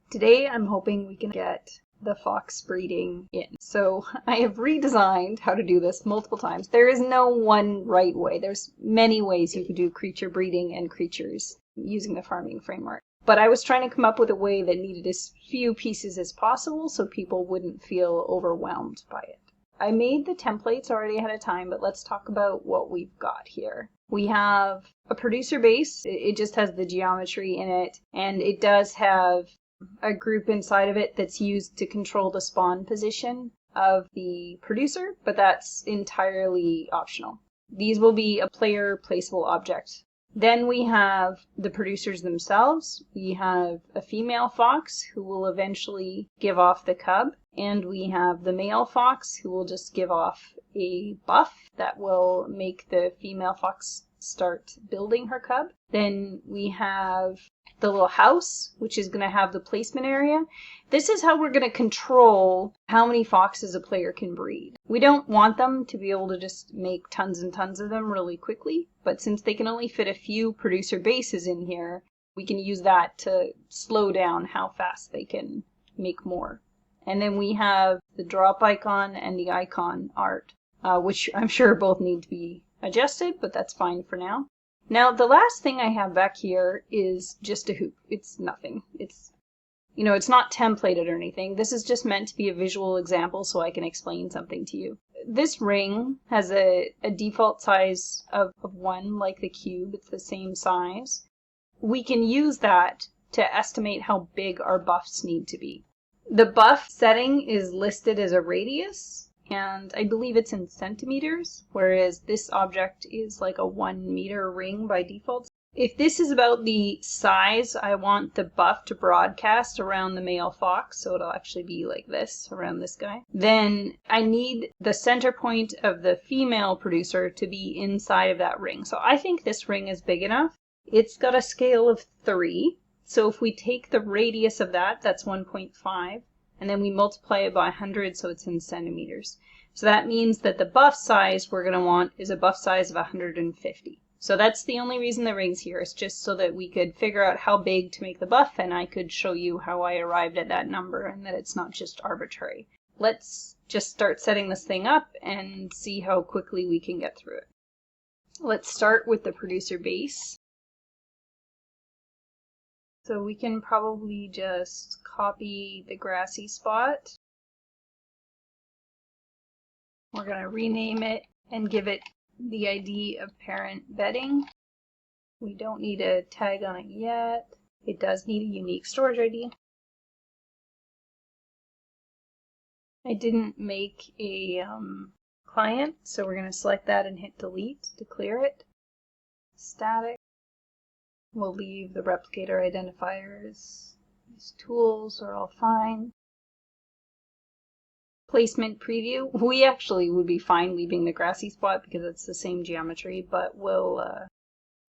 Today I'm hoping we can get the fox breeding in. So I have redesigned how to do this multiple times. There is no one right way. There's many ways you could do creature breeding and creatures using the farming framework. But I was trying to come up with a way that needed as few pieces as possible so people wouldn't feel overwhelmed by it. I made the templates already ahead of time, but let's talk about what we've got here. We have a producer base. It just has the geometry in it, and it does have a group inside of it that's used to control the spawn position of the producer, but that's entirely optional. These will be a player placeable object. Then we have the producers themselves. We have a female fox who will eventually give off the cub, and we have the male fox who will just give off a buff that will make the female fox start building her cub. Then we have the little house, which is going to have the placement area. This is how we're going to control how many foxes a player can breed. We don't want them to be able to just make tons and tons of them really quickly, but since they can only fit a few producer bases in here, we can use that to slow down how fast they can make more. And then we have the drop icon and the icon art, which I'm sure both need to be adjusted, but that's fine for now. Now, the last thing I have back here is just a hoop. It's nothing. It's not templated or anything. This is just meant to be a visual example so I can explain something to you. This ring has a default size of 1, like the cube. It's the same size. We can use that to estimate how big our buffs need to be. The buff setting is listed as a radius, and I believe it's in centimeters, whereas this object is like a 1 meter ring by default. If this is about the size I want the buff to broadcast around the male fox, so it'll actually be like this, around this guy, then I need the center point of the female producer to be inside of that ring. So I think this ring is big enough. It's got a scale of 3, so if we take the radius of that, that's 1.5, and then we multiply it by 100, so it's in centimeters. So that means that the buff size we're going to want is a buff size of 150. So that's the only reason the ring's here. It's just so that we could figure out how big to make the buff, and I could show you how I arrived at that number and that it's not just arbitrary. Let's just start setting this thing up and see how quickly we can get through it. Let's start with the producer base. So we can probably just copy the grassy spot. We're going to rename it and give it the ID of parent bedding. We don't need a tag on it yet. It does need a unique storage ID. I didn't make a client, so we're going to select that and hit delete to clear it. Static. We'll leave the replicator identifiers. These tools are all fine. Placement preview. We actually would be fine leaving the grassy spot because it's the same geometry, but we'll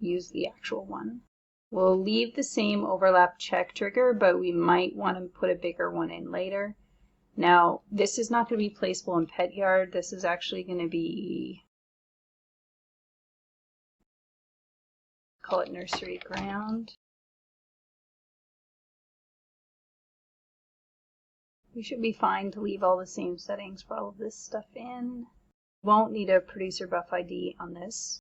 use the actual one. We'll leave the same overlap check trigger, but we might want to put a bigger one in later. Now, this is not going to be placeable in Pet Yard. This is actually going to be, call it Nursery Ground. We should be fine to leave all the same settings for all of this stuff in. Won't need a producer buff ID on this.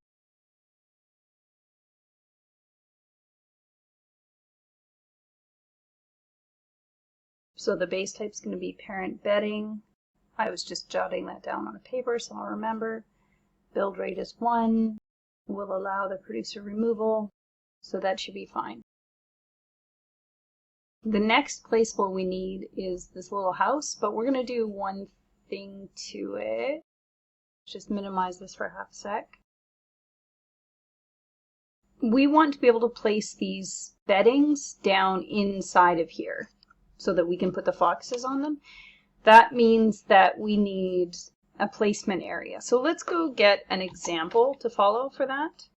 So the base type is going to be parent bedding. I was just jotting that down on a paper so I'll remember. Build rate is 1. We'll allow the producer removal, so that should be fine. The next placeable we need is this little house, but we're going to do one thing to it. Just minimize this for half a sec. We want to be able to place these beddings down inside of here so that we can put the foxes on them. That means that we need a placement area. So let's go get an example to follow for that.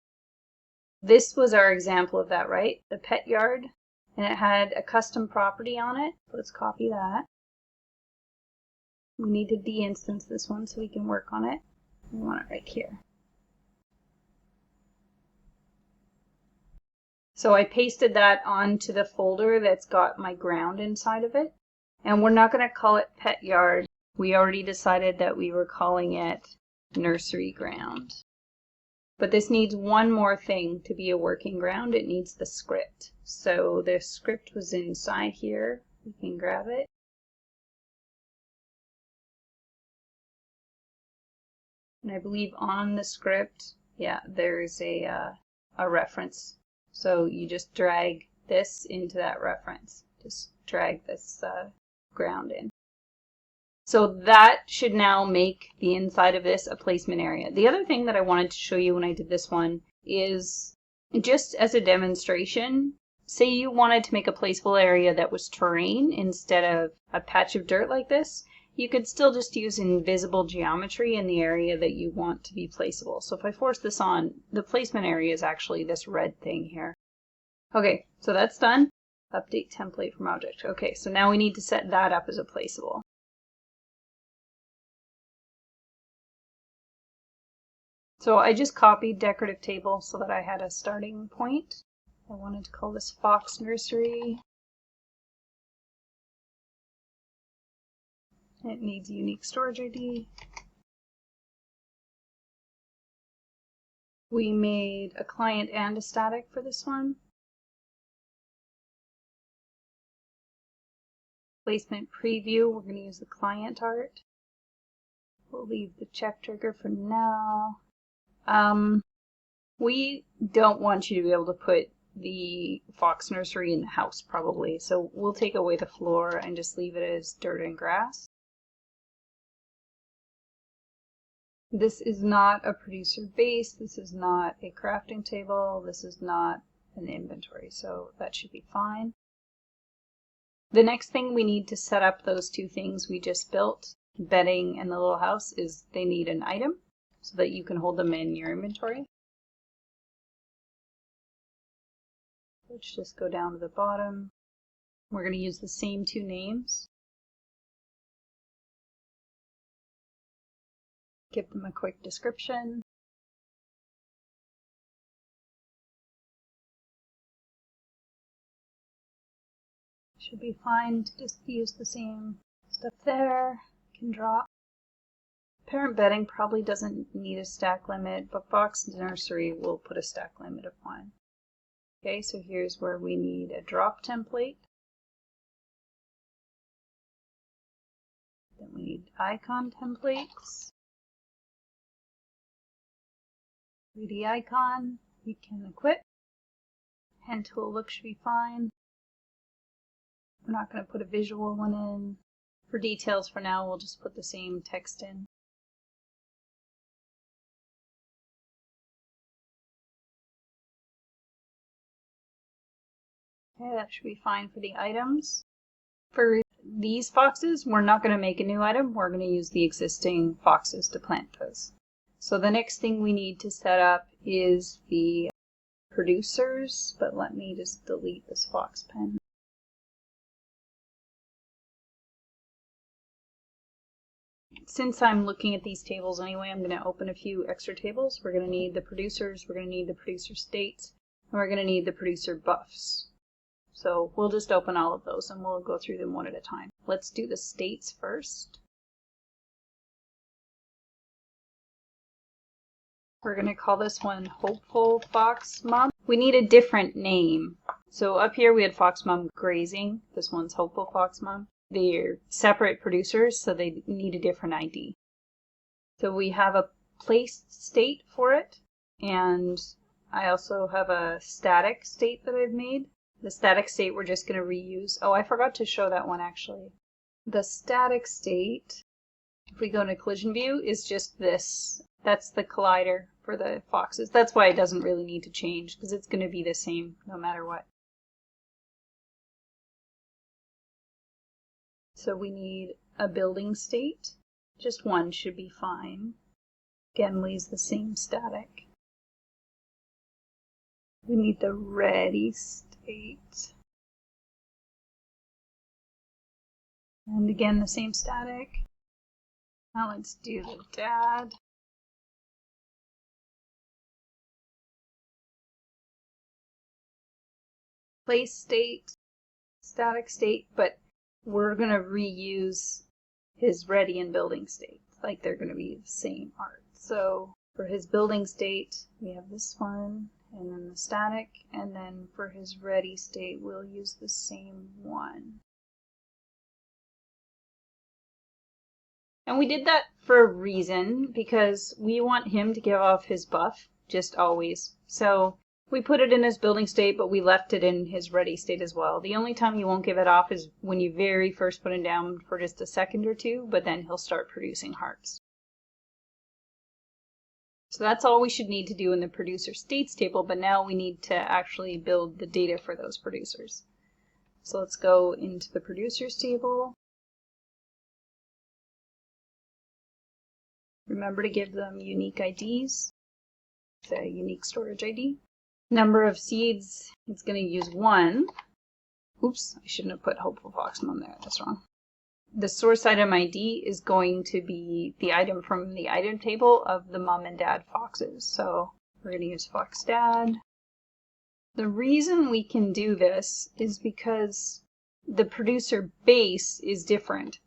This was our example of that, right? The Pet Yard. And it had a custom property on it. Let's copy that. We need to de-instance this one so we can work on it. We want it right here. So I pasted that onto the folder that's got my ground inside of it. And we're not going to call it Pet Yard. We already decided that we were calling it Nursery Ground. But this needs one more thing to be a working ground. It needs the script. So the script was inside here. We can grab it. And I believe on the script, yeah, there's a reference. So you just drag this into that reference. Just drag this ground in. So that should now make the inside of this a placement area. The other thing that I wanted to show you when I did this one is just as a demonstration, say you wanted to make a placeable area that was terrain instead of a patch of dirt like this, you could still just use invisible geometry in the area that you want to be placeable. So if I force this on, the placement area is actually this red thing here. Okay, so that's done. Update template from object. Okay, so now we need to set that up as a placeable. So I just copied decorative table so that I had a starting point. I wanted to call this Fox Nursery. It needs a unique storage ID. We made a client and a static for this one. Placement preview, we're going to use the client art. We'll leave the check trigger for now. We don't want you to be able to put the Fox Nursery in the house probably, so we'll take away the floor and just leave it as dirt and grass. This is not a producer base, this is not a crafting table, this is not an inventory, so that should be fine. The next thing we need to set up those two things we just built, bedding and the little house, is they need an item so that you can hold them in your inventory. Let's just go down to the bottom. We're going to use the same two names. Give them a quick description. Should be fine to just use the same stuff there. Can drop. Parent bedding probably doesn't need a stack limit, but Fox Nursery will put a stack limit of 1. Okay, so here's where we need a drop template. Then we need icon templates. 3D icon, you can equip. Hand tool look should be fine. We're not going to put a visual one in. For details for now, we'll just put the same text in. Okay, that should be fine for the items. For these foxes, we're not going to make a new item. We're going to use the existing foxes to plant those. So the next thing we need to set up is the producers, but let me just delete this fox pen. Since I'm looking at these tables anyway, I'm going to open a few extra tables. We're going to need the producers, we're going to need the producer states, and we're going to need the producer buffs. So we'll just open all of those and we'll go through them one at a time. Let's do the states first. We're going to call this one Hopeful Fox Mom. We need a different name. So up here we had Fox Mom Grazing. This one's Hopeful Fox Mom. They're separate producers, so they need a different ID. So we have a place state for it, and I also have a static state that I've made. The static state we're just going to reuse. Oh, I forgot to show that one actually. The static state, if we go into collision view, is just this. That's the collider for the foxes. That's why it doesn't really need to change, because it's going to be the same no matter what. So we need a building state. Just one should be fine. Again, leaves the same static. We need the ready state. And again, the same static. Now let's do the dad. place state, static state, but we're going to reuse his ready and building state. Like they're going to be the same art. So for his building state, we have this one, and then the static, and then for his ready state, we'll use the same one. And we did that for a reason, because we want him to give off his buff, just always. So we put it in his building state, but we left it in his ready state as well. The only time you won't give it off is when you very first put him down for just a second or two, but then he'll start producing hearts. So that's all we should need to do in the producer states table, but now we need to actually build the data for those producers. So let's go into the producers table. Remember to give them unique IDs, the unique storage ID. Number of seeds, it's going to use 1. Oops, I shouldn't have put Hopeful Fox Mom there, that's wrong. The source item ID is going to be the item from the item table of the mom and dad foxes. So we're going to use Fox Dad. The reason we can do this is because the producer base is different.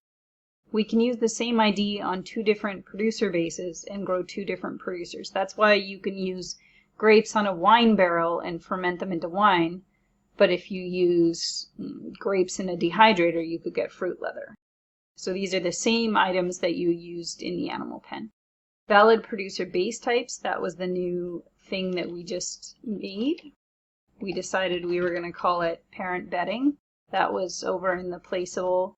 We can use the same ID on 2 different producer bases and grow 2 different producers. That's why you can use grapes on a wine barrel and ferment them into wine. But if you use grapes in a dehydrator, you could get fruit leather. So these are the same items that you used in the animal pen. Valid producer base types, that was the new thing that we just made. We decided we were going to call it parent bedding. That was over in the Placeable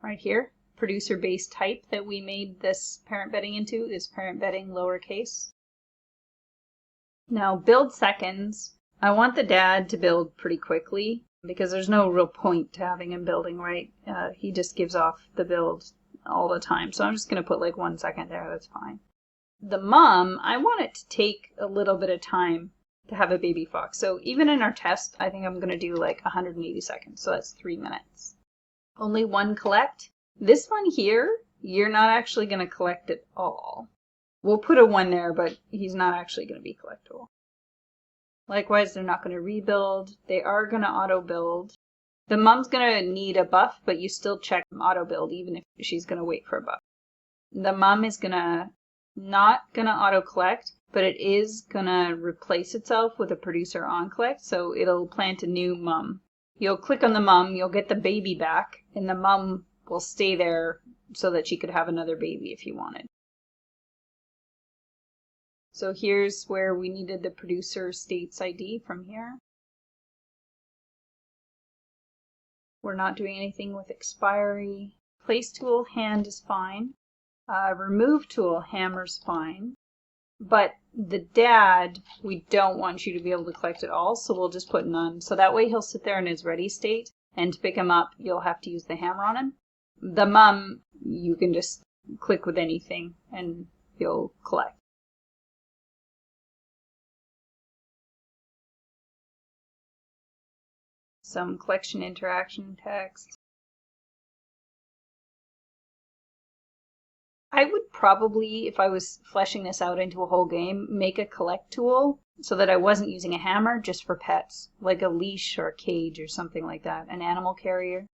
right here. Producer base type that we made this parent bedding into is parent bedding lowercase. Now build seconds. I want the dad to build pretty quickly because there's no real point to having him building, right? He just gives off the build all the time. So I'm just going to put like 1 second there. That's fine. The mom, I want it to take a little bit of time to have a baby fox. So even in our test, I think I'm going to do like 180 seconds. So that's 3 minutes. Only 1 collect. This one here, you're not actually going to collect at all. We'll put a 1 there, but he's not actually going to be collectible. Likewise, they're not going to rebuild. They are going to auto build. The mom's going to need a buff, but you still check auto build even if she's going to wait for a buff. The mom is not going to auto collect, but it is going to replace itself with a producer on collect, so it'll plant a new mom. You'll click on the mom, you'll get the baby back, and the mom will stay there so that she could have another baby if you wanted. So here's where we needed the producer states ID from here. We're not doing anything with expiry. Place tool, hand is fine. Remove tool, hammer's fine. But the dad, we don't want you to be able to collect it all, so we'll just put none. So that way he'll sit there in his ready state, and to pick him up, you'll have to use the hammer on him. The mom, you can just click with anything, and you'll collect. Some collection interaction text. I would probably, if I was fleshing this out into a whole game, make a collect tool so that I wasn't using a hammer just for pets, like a leash or a cage or something like that, an animal carrier.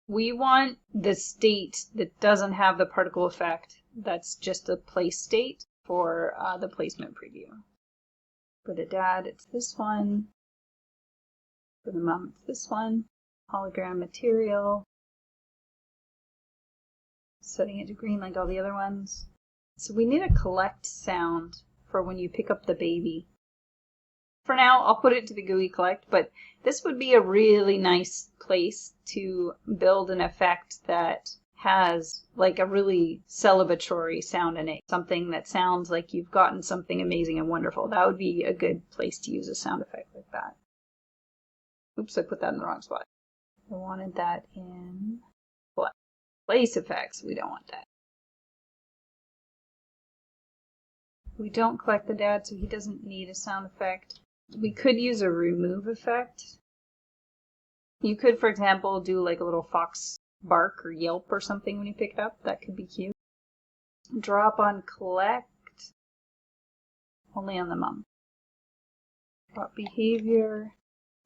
We want the state that doesn't have the particle effect. That's just a place state for the placement preview. For the dad, it's this one. For the mom, it's this one. Hologram material. Setting it to green like all the other ones. So we need a collect sound for when you pick up the baby. For now, I'll put it to the GUI collect, but this would be a really nice place to build an effect that has like a really celebratory sound in it. Something that sounds like you've gotten something amazing and wonderful. That would be a good place to use a sound effect like that. Oops, I put that in the wrong spot. I wanted that in place effects. We don't want that. We don't collect the dad, so he doesn't need a sound effect. We could use a remove effect. You could, for example, do like a little fox bark or yelp or something when you pick it up. That could be cute. Drop on collect. Only on the mom. Drop behavior.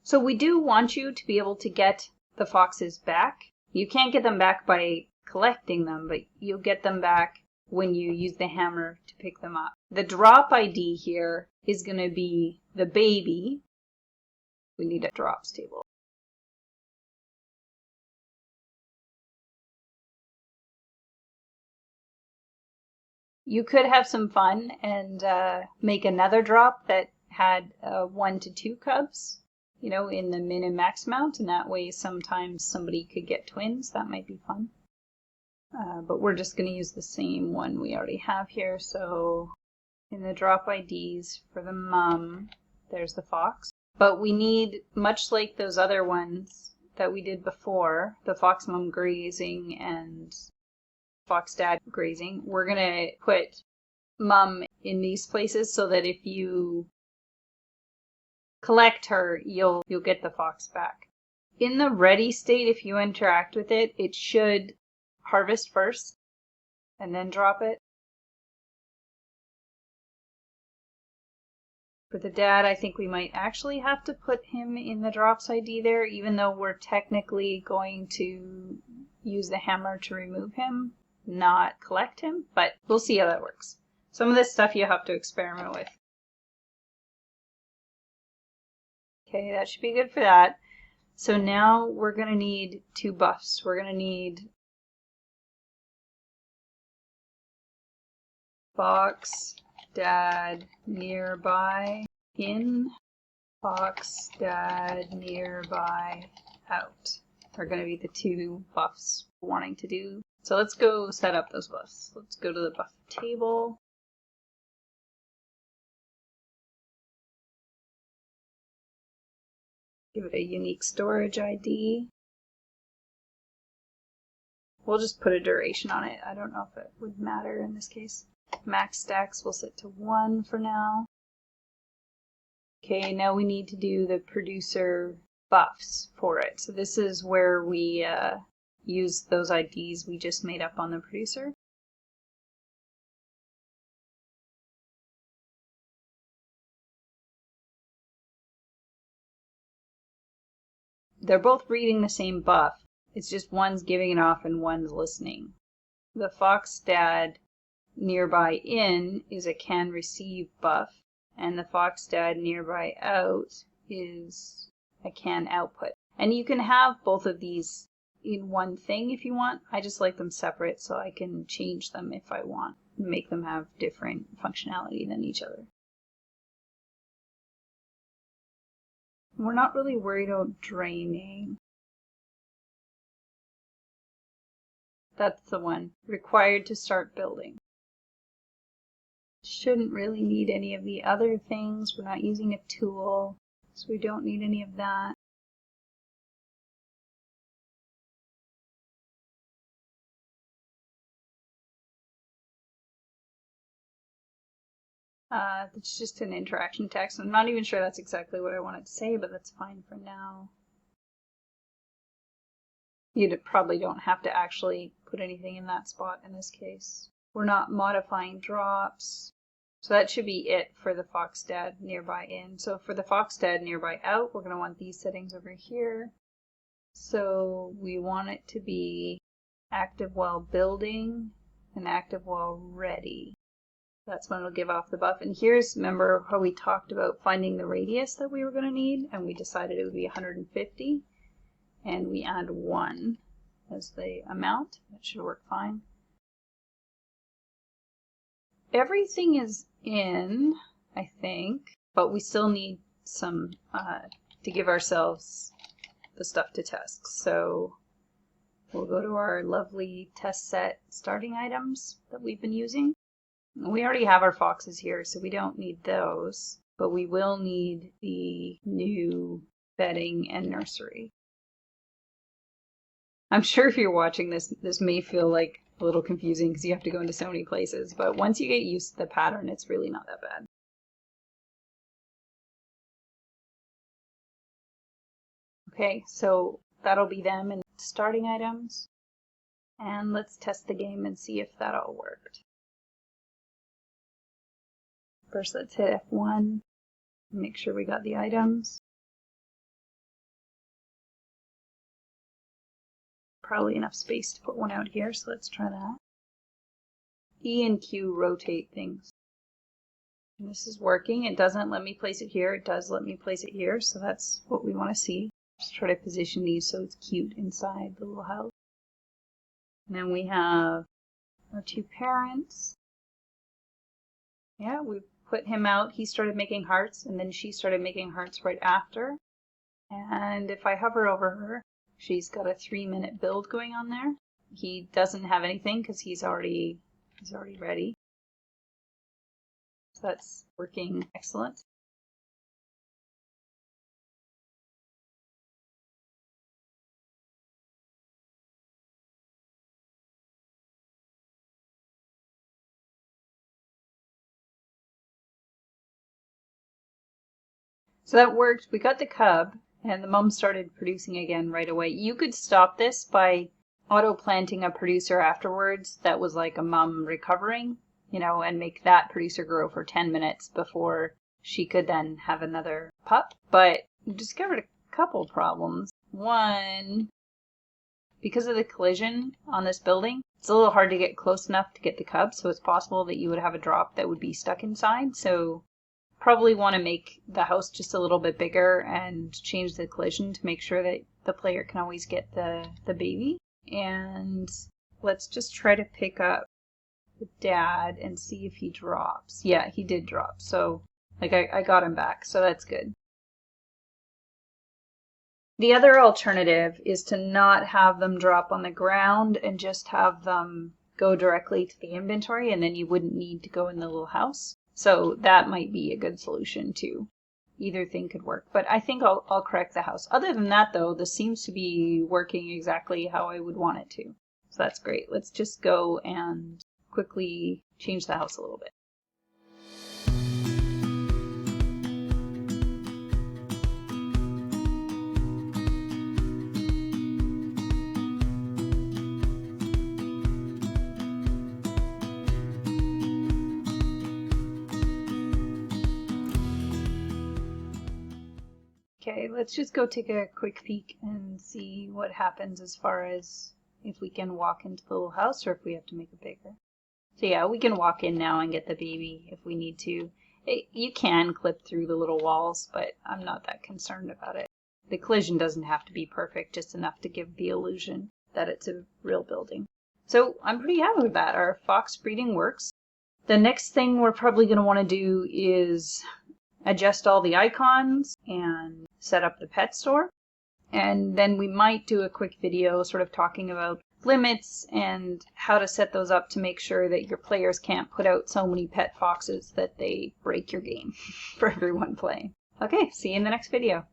So we do want you to be able to get the foxes back. You can't get them back by collecting them, but you'll get them back when you use the hammer to pick them up. The drop ID here is going to be the baby. We need a drops table. You could have some fun and make another drop that had 1 to 2 cubs, you know, in the min and max amount, and that way sometimes somebody could get twins. That might be fun. But we're just going to use the same one we already have here. So in the drop IDs for the mum, there's the fox. But we need, much like those other ones that we did before, the fox mum grazing and fox dad grazing, we're going to put mum in these places so that if you collect her, you'll get the fox back. In the ready state, if you interact with it, it should harvest first and then drop it. For the dad, I think we might actually have to put him in the drops ID there, even though we're technically going to use the hammer to remove him, not collect him, but we'll see how that works. Some of this stuff you have to experiment with. Okay, that should be good for that. So now we're going to need 2 buffs. We're going to need fox dad nearby in, fox dad nearby out are going to be the 2 buffs we're wanting to do. So let's go set up those buffs. Let's go to the buff table. Give it a unique storage ID. We'll just put a duration on it. I don't know if it would matter in this case. Max stacks we'll set to 1 for now. Okay, now we need to do the producer buffs for it. So this is where we use those IDs we just made up on the producer. They're both reading the same buff. It's just one's giving it off and one's listening. The fox dad nearby in is a can receive buff, and the fox dad nearby out is a can output. And you can have both of these in one thing if you want. I just like them separate so I can change them if I want, make them have different functionality than each other. We're not really worried about draining. That's the one. Required to start building. Shouldn't really need any of the other things. We're not using a tool, so we don't need any of that. It's just an interaction text. I'm not even sure that's exactly what I wanted to say, but that's fine for now. You probably don't have to actually put anything in that spot in this case. We're not modifying drops. So that should be it for the fox dad nearby in. So for the fox dad nearby out, we're going to want these settings over here. So we want it to be active while building and active while ready. That's when it'll give off the buff. And here's, remember how we talked about finding the radius that we were going to need, and we decided it would be 150, and we add 1 as the amount. That should work fine. Everything is in, I think, but we still need some to give ourselves the stuff to test. So we'll go to our lovely test set starting items that we've been using. We already have our foxes here, so we don't need those, but we will need the new bedding and nursery. I'm sure if you're watching this, this may feel like a little confusing because you have to go into so many places, but once you get used to the pattern, it's really not that bad. Okay, so that'll be them and starting items. And let's test the game and see if that all worked. First, let's hit F1. Make sure we got the items. Probably enough space to put one out here, so let's try that. E and Q rotate things. And this is working. It doesn't let me place it here. It does let me place it here, so that's what we want to see. Just try to position these so it's cute inside the little house. And then we have our two parents. Yeah, we put him out. He started making hearts, and then she started making hearts right after. And if I hover over her, she's got a 3-minute build going on there. He doesn't have anything because he's already ready. So that's working excellent. So that worked. We got the cub, and the mom started producing again right away. You could stop this by auto-planting a producer afterwards that was like a mom recovering, and make that producer grow for 10 minutes before she could then have another pup. But we discovered a couple problems. One, because of the collision on this building, it's a little hard to get close enough to get the cub, so it's possible that you would have a drop that would be stuck inside. So probably want to make the house just a little bit bigger and change the collision to make sure that the player can always get the baby. And let's just try to pick up the dad and see if he drops. Yeah, he did drop. So I got him back, so that's good. The other alternative is to not have them drop on the ground and just have them go directly to the inventory, and then you wouldn't need to go in the little house. So that might be a good solution too. Either thing could work, but I think I'll correct the house. Other than that though, this seems to be working exactly how I would want it to. So that's great. Let's just go and quickly change the house a little bit. Okay, let's just go take a quick peek and see what happens as far as if we can walk into the little house or if we have to make it bigger. So yeah, we can walk in now and get the baby if we need to. You can clip through the little walls, but I'm not that concerned about it. The collision doesn't have to be perfect, just enough to give the illusion that it's a real building. So I'm pretty happy with that. Our fox breeding works. The next thing we're probably going to want to do is adjust all the icons and set up the pet store. And then we might do a quick video sort of talking about limits and how to set those up to make sure that your players can't put out so many pet foxes that they break your game for everyone playing. Okay, see you in the next video.